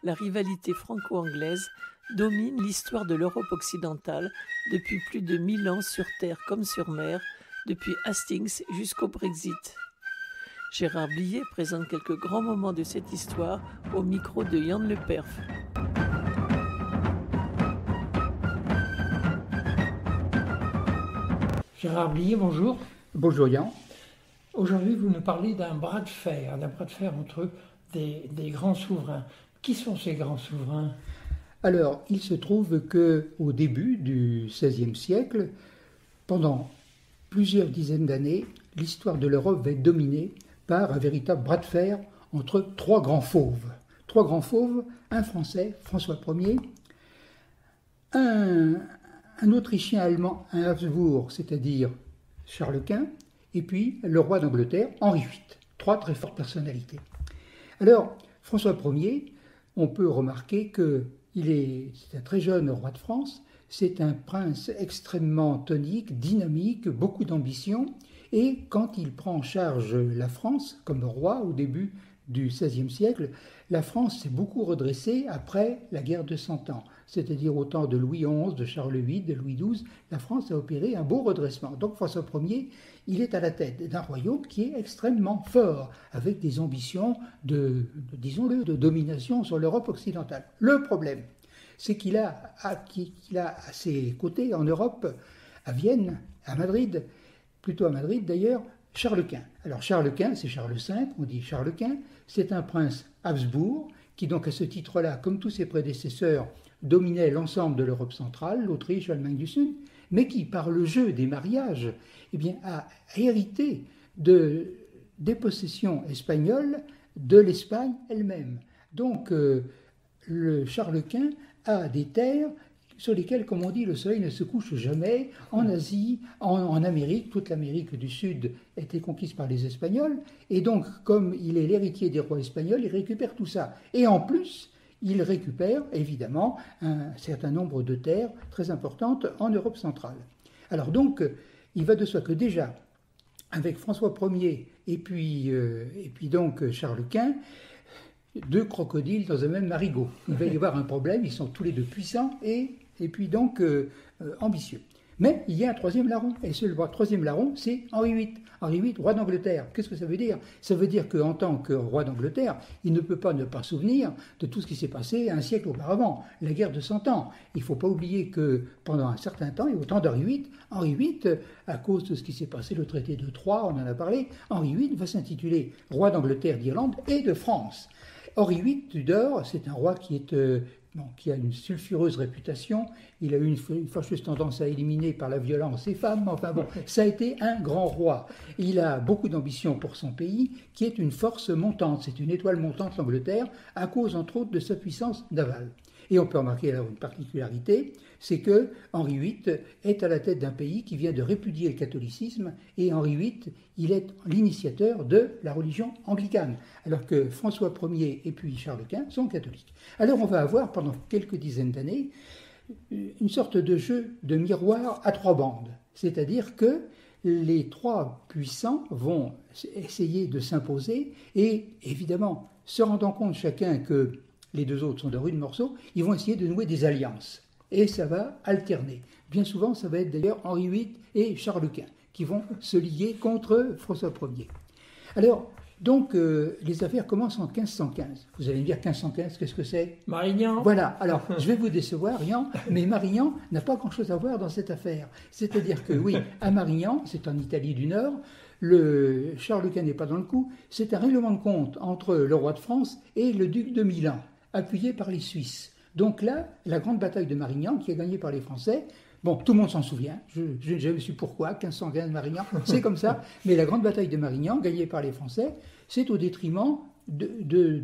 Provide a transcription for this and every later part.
la rivalité franco-anglaise domine l'histoire de l'Europe occidentale depuis plus de 1000 ans sur terre comme sur mer, depuis Hastings jusqu'au Brexit. Gérard Blier présente quelques grands moments de cette histoire au micro de Yann Le Perf. Gérard Blier, bonjour. Bonjour Yann. Aujourd'hui, vous nous parlez d'un bras de fer entre des grands souverains. Qui sont ces grands souverains ? Alors, il se trouve qu'au début du XVIe siècle, pendant plusieurs dizaines d'années, l'histoire de l'Europe va être dominée par un véritable bras de fer entre trois grands fauves. Trois grands fauves, un Français, François Ier, un Autrichien allemand, un Habsbourg, c'est-à-dire Charles Quint, et puis le roi d'Angleterre, Henri VIII. Trois très fortes personnalités. Alors, François Ier, on peut remarquer que c'est un très jeune roi de France, c'est un prince extrêmement tonique, dynamique, beaucoup d'ambition, et quand il prend en charge la France comme roi au début du XVIe siècle, la France s'est beaucoup redressée après la guerre de Cent Ans, c'est-à-dire au temps de Louis XI, de Charles VIII, de Louis XII, la France a opéré un beau redressement. Donc François Ier, il est à la tête d'un royaume qui est extrêmement fort, avec des ambitions disons-le, de domination sur l'Europe occidentale. Le problème, c'est qu'il a à ses côtés en Europe, à Vienne, à Madrid, plutôt à Madrid d'ailleurs, Charles Quint. Alors Charles Quint, c'est Charles V, on dit Charles Quint, c'est un prince Habsbourg, qui donc à ce titre-là, comme tous ses prédécesseurs, dominait l'ensemble de l'Europe centrale, l'Autriche, l'Allemagne du Sud, mais qui, par le jeu des mariages, a hérité des possessions espagnoles de l'Espagne elle-même. Donc le Charles Quint a des terres sur lesquelles, comme on dit, le soleil ne se couche jamais. En Asie, en Amérique, toute l'Amérique du Sud était conquise par les Espagnols. Et donc, comme il est l'héritier des rois espagnols, il récupère tout ça. Et en plus, il récupère, évidemment, un certain nombre de terres très importantes en Europe centrale. Alors donc, il va de soi que déjà, avec François Ier et puis donc Charles Quint, deux crocodiles dans un même marigot. Il va y avoir un problème, ils sont tous les deux puissants et puis donc ambitieux. Mais il y a un troisième larron, et ce troisième larron, c'est Henri VIII. Henri VIII, roi d'Angleterre. Qu'est-ce que ça veut dire ? Ça veut dire qu'en tant que roi d'Angleterre, il ne peut pas ne pas souvenir de tout ce qui s'est passé un siècle auparavant, la guerre de Cent Ans. Il ne faut pas oublier que pendant un certain temps, et au temps d'Henri VIII, à cause de ce qui s'est passé, le traité de Troyes, on en a parlé, Henri VIII va s'intituler roi d'Angleterre, d'Irlande et de France. Henri VIII Tudor, c'est un roi qui a une sulfureuse réputation, il a eu une fâcheuse tendance à éliminer par la violence ses femmes, enfin bon, ça a été un grand roi. Il a beaucoup d'ambition pour son pays, qui est une force montante, c'est une étoile montante l'Angleterre, à cause entre autres de sa puissance navale. Et on peut remarquer alors une particularité, c'est que Henri VIII est à la tête d'un pays qui vient de répudier le catholicisme, et Henri VIII, il est l'initiateur de la religion anglicane, alors que François Ier et puis Charles Quint sont catholiques. Alors on va avoir pendant quelques dizaines d'années une sorte de jeu de miroir à trois bandes, c'est-à-dire que les trois puissants vont essayer de s'imposer et évidemment, se rendant compte chacun que les deux autres sont de rudes morceaux, ils vont essayer de nouer des alliances. Et ça va alterner. Bien souvent, ça va être d'ailleurs Henri VIII et Charles Quint qui vont se lier contre François Ier. Alors, donc, les affaires commencent en 1515. Vous allez me dire 1515, qu'est-ce que c'est ? Marignan. Voilà, alors je vais vous décevoir, Yann, mais Marignan n'a pas grand-chose à voir dans cette affaire. C'est-à-dire que oui, à Marignan, c'est en Italie du Nord, le Charles Quint n'est pas dans le coup, c'est un règlement de compte entre le roi de France et le duc de Milan, appuyé par les Suisses. Donc là, la grande bataille de Marignan, qui est gagnée par les Français, bon, tout le monde s'en souvient, je n'ai jamais su pourquoi, 1515 Marignan, c'est comme ça, mais la grande bataille de Marignan, gagnée par les Français, c'est au détriment du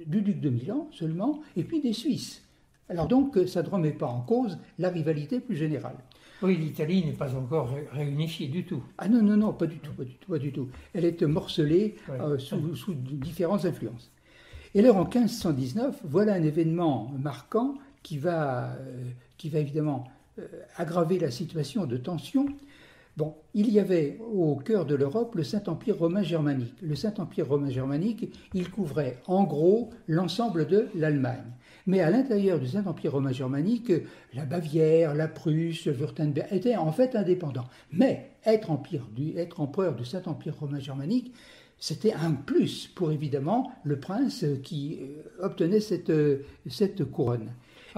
duc de Milan seulement, et puis des Suisses. Alors donc, ça ne remet pas en cause la rivalité plus générale. Oui, l'Italie n'est pas encore réunifiée du tout. Ah non, pas du tout. Elle est morcelée sous différentes influences. Et alors en 1519, voilà un événement marquant qui va évidemment aggraver la situation de tension. Bon, il y avait au cœur de l'Europe le Saint-Empire romain germanique. Le Saint-Empire romain germanique, il couvrait en gros l'ensemble de l'Allemagne. Mais à l'intérieur du Saint-Empire romain germanique, la Bavière, la Prusse, le Wurtemberg étaient en fait indépendants. Mais être empereur du Saint-Empire romain germanique, c'était un plus pour évidemment le prince qui obtenait cette couronne.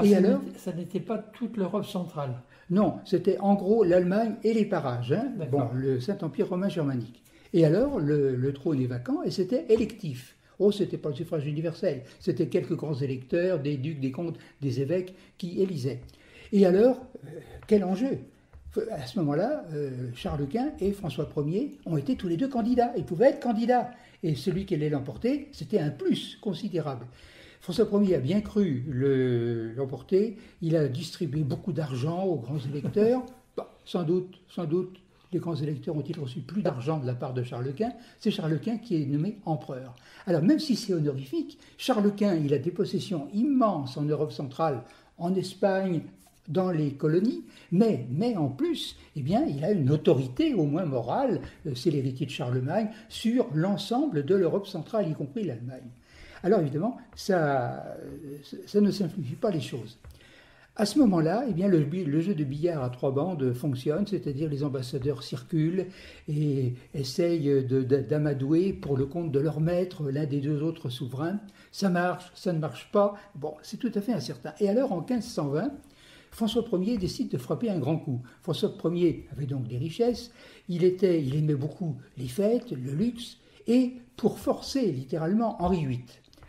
Et alors, ça n'était pas toute l'Europe centrale. Non, c'était en gros l'Allemagne et les parages, bon, le Saint-Empire romain germanique. Et alors, le trône est vacant et c'était électif. Oh, c'était pas le suffrage universel, c'était quelques grands électeurs, des ducs, des comtes, des évêques qui élisaient. Et alors, quel enjeu? À ce moment-là, Charles Quint et François Ier ont été tous les deux candidats. Ils pouvaient être candidats. Et celui qui allait l'emporter, c'était un plus considérable. François Ier a bien cru l'emporter. Il a distribué beaucoup d'argent aux grands électeurs. Bah, sans doute, les grands électeurs ont-ils reçu plus d'argent de la part de Charles Quint. C'est Charles Quint qui est nommé empereur. Alors, même si c'est honorifique, Charles Quint, il a des possessions immenses en Europe centrale, en Espagne, dans les colonies, mais en plus, eh bien, il a une autorité, au moins morale, c'est l'héritier de Charlemagne, sur l'ensemble de l'Europe centrale, y compris l'Allemagne. Alors évidemment, ça ne simplifie pas les choses. À ce moment-là, eh bien, le jeu de billard à 3 bandes fonctionne, c'est-à-dire les ambassadeurs circulent et essayent d'amadouer pour le compte de leur maître l'un des deux autres souverains. Ça marche, ça ne marche pas, bon, c'est tout à fait incertain. Et alors, en 1520, François Ier décide de frapper un grand coup. François Ier avait donc des richesses, il aimait beaucoup les fêtes, le luxe, et pour forcer littéralement Henri VIII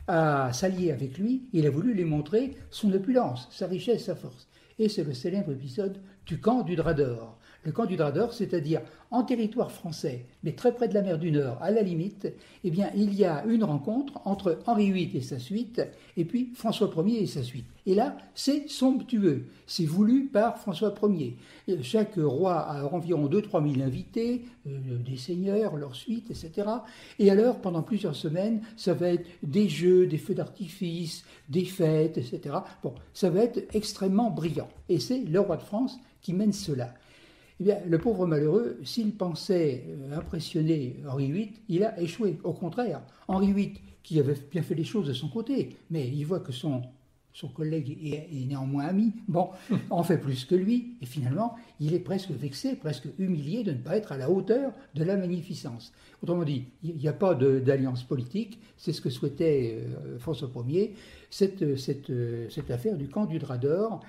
à s'allier avec lui, il a voulu lui montrer son opulence, sa richesse, sa force. Et c'est le célèbre épisode du camp du Drap d'Or. Le camp du Drap d'Or, c'est-à-dire en territoire français, mais très près de la mer du Nord, à la limite, eh bien, il y a une rencontre entre Henri VIII et sa suite, et puis François Ier et sa suite. Et là, c'est somptueux. C'est voulu par François Ier. Chaque roi a environ 2-3 000 invités, des seigneurs, leur suite, etc. Et alors, pendant plusieurs semaines, ça va être des jeux, des feux d'artifice, des fêtes, etc. Bon, ça va être extrêmement brillant. Et c'est le roi de France qui mène cela. Eh bien, le pauvre malheureux, s'il pensait impressionner Henri VIII, il a échoué. Au contraire, Henri VIII, qui avait bien fait les choses de son côté, mais il voit que son collègue est néanmoins ami, bon, en fait plus que lui, et finalement, il est presque vexé, presque humilié de ne pas être à la hauteur de la magnificence. Autrement dit, il n'y a pas d'alliance politique, c'est ce que souhaitait François Ier. Cette affaire du camp du Drap d'Or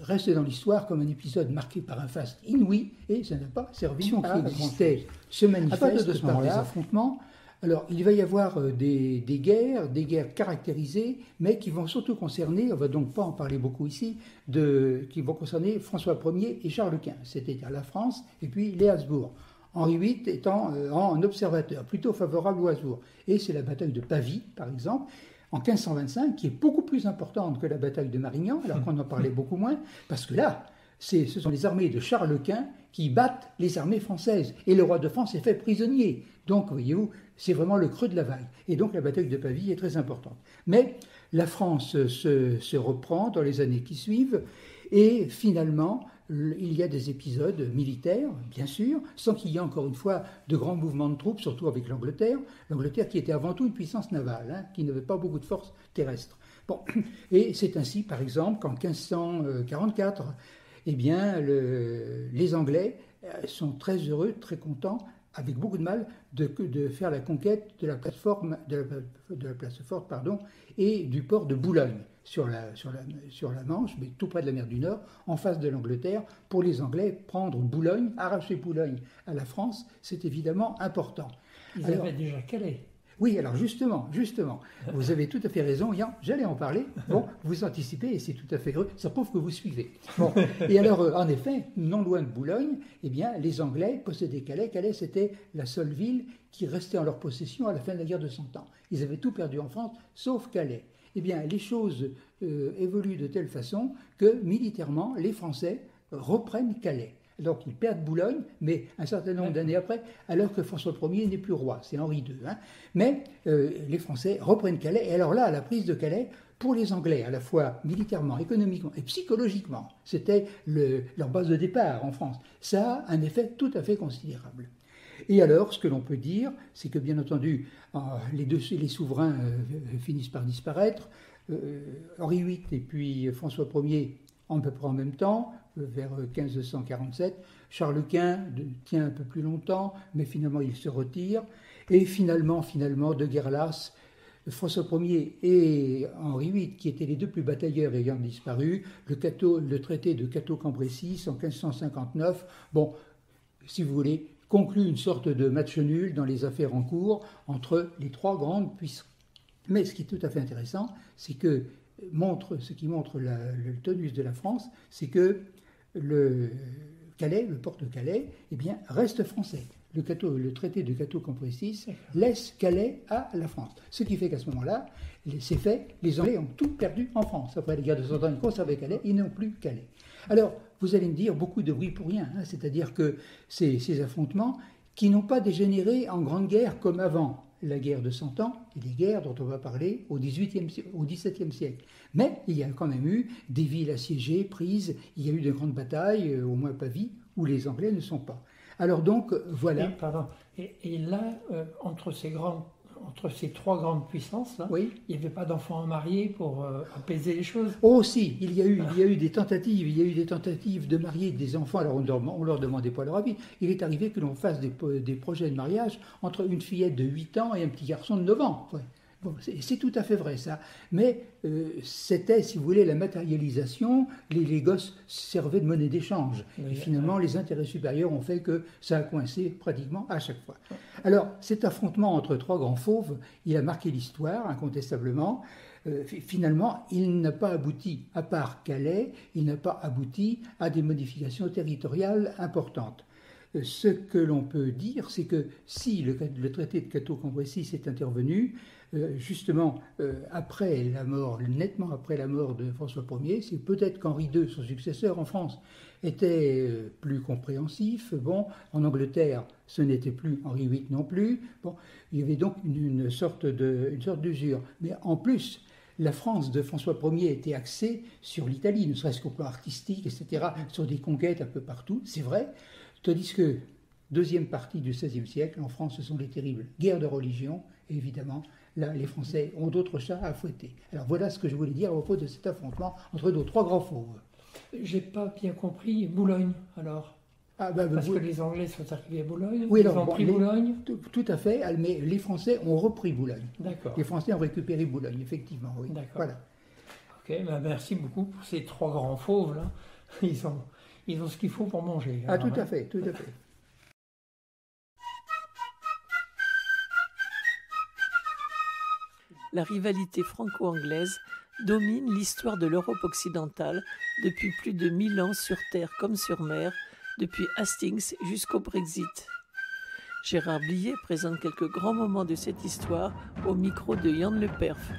reste dans l'histoire comme un épisode marqué par un faste inouï, et ça n'a pas servi à exister. Ce manifeste par les affrontements. Alors, il va y avoir des guerres caractérisées, mais qui vont surtout concerner, on ne va donc pas en parler beaucoup ici, qui vont concerner François Ier et Charles Quint, c'est-à-dire la France et puis les Habsbourg. Henri VIII étant en observateur, plutôt favorable aux Habsbourg. Et c'est la bataille de Pavie, par exemple, en 1525, qui est beaucoup plus importante que la bataille de Marignan, alors qu'on en parlait beaucoup moins, parce que là, ce sont les armées de Charles Quint qui battent les armées françaises. Et le roi de France est fait prisonnier. Donc, voyez-vous, c'est vraiment le creux de la vague. Et donc, la bataille de Pavie est très importante. Mais la France se reprend dans les années qui suivent. Et finalement, il y a des épisodes militaires, bien sûr, sans qu'il y ait encore une fois de grands mouvements de troupes, surtout avec l'Angleterre. L'Angleterre qui était avant tout une puissance navale, qui n'avait pas beaucoup de force terrestre. Bon, et c'est ainsi, par exemple, qu'en 1544, eh bien, les Anglais sont très heureux, très contents, avec beaucoup de mal, de faire la conquête de la place forte, et du port de Boulogne, sur la Manche, mais tout près de la mer du Nord, en face de l'Angleterre. Pour les Anglais, prendre Boulogne, arracher Boulogne à la France, c'est évidemment important. Ils avaient déjà Calais. Oui, alors justement, vous avez tout à fait raison, Yann, j'allais en parler. Bon, vous anticipez et c'est tout à fait heureux, ça prouve que vous suivez. Bon, et alors, en effet, non loin de Boulogne, eh bien, les Anglais possédaient Calais. Calais, c'était la seule ville qui restait en leur possession à la fin de la guerre de 100 ans. Ils avaient tout perdu en France, sauf Calais. Eh bien, les choses évoluent de telle façon que, militairement, les Français reprennent Calais. alors qu'ils perdent Boulogne, mais un certain nombre d'années après, alors que François Ier n'est plus roi, c'est Henri II. Hein. Mais les Français reprennent Calais, et alors là, la prise de Calais, pour les Anglais, à la fois militairement, économiquement et psychologiquement, c'était leur base de départ en France. Ça a un effet tout à fait considérable. Et alors, ce que l'on peut dire, c'est que bien entendu, les souverains finissent par disparaître. Henri VIII et puis François Ier à peu près en même temps, vers 1547. Charles Quint tient un peu plus longtemps, mais finalement il se retire. Et finalement, de guerre lasse, François Ier et Henri VIII, qui étaient les deux plus batailleurs ayant disparu, le traité de Cateau-Cambrésis en 1559, bon, si vous voulez, conclut une sorte de match nul dans les affaires en cours entre les trois grandes puissances. Mais ce qui est tout à fait intéressant, c'est que ce qui montre le tonus de la France, c'est que le port de Calais, eh bien, reste français. Le traité de Cateau-Cambrésis laisse Calais à la France. Ce qui fait qu'à ce moment-là, c'est fait, les Anglais ont tout perdu en France. Après les guerres de Cent Ans, ils conservaient Calais, ils n'ont plus Calais. Alors, vous allez me dire, beaucoup de bruit pour rien, hein, c'est-à-dire que ces affrontements qui n'ont pas dégénéré en grande guerre comme avant la guerre de Cent Ans et les guerres dont on va parler au XVIIe siècle. Mais il y a quand même eu des villes assiégées, prises, il y a eu de grandes batailles, au moins à Pavie, où les Anglais ne sont pas. Alors donc, voilà. Et là, entre ces trois grandes puissances, là, oui. Il n'y avait pas d'enfants à marier pour apaiser les choses. Oh si, il y a eu des tentatives de marier des enfants. Alors on leur demandait pas leur avis. Il est arrivé que l'on fasse des projets de mariage entre une fillette de 8 ans et un petit garçon de 9 ans. Ouais. Bon, c'est tout à fait vrai ça, mais c'était, si vous voulez, la matérialisation, les gosses servaient de monnaie d'échange. Oui, et finalement, les intérêts supérieurs ont fait que ça a coincé pratiquement à chaque fois. Alors, cet affrontement entre trois grands fauves, il a marqué l'histoire, incontestablement. Finalement, il n'a pas abouti, à part Calais, il n'a pas abouti à des modifications territoriales importantes. Ce que l'on peut dire, c'est que si le traité de Cateau-Cambrésis est intervenu, justement nettement après la mort de François Ier, c'est peut-être qu'Henri II, son successeur en France, était plus compréhensif. Bon, en Angleterre, ce n'était plus Henri VIII non plus. Bon, il y avait donc une sorte d'usure. Mais en plus, la France de François Ier était axée sur l'Italie, ne serait-ce qu'au plan artistique, etc., sur des conquêtes un peu partout, c'est vrai. Tandis que, deuxième partie du XVIe siècle, en France, ce sont les terribles guerres de religion, et évidemment, là, les Français ont d'autres chats à fouetter. Alors voilà ce que je voulais dire à propos de cet affrontement entre nos trois grands fauves. J'ai pas bien compris, Boulogne, alors. Parce que les Anglais sont arrivés à Boulogne, oui, ils ont pris Boulogne. Tout à fait, mais les Français ont repris Boulogne. D'accord. Les Français ont récupéré Boulogne, effectivement, oui. D'accord. Voilà. Ok, merci beaucoup pour ces trois grands fauves, là. Ils ont ce qu'il faut pour manger. Ah, tout à fait, tout à fait. La rivalité franco-anglaise domine l'histoire de l'Europe occidentale depuis plus de 1000 ans sur terre comme sur mer, depuis Hastings jusqu'au Brexit. Gérard Blier présente quelques grands moments de cette histoire au micro de Yann Le Perf.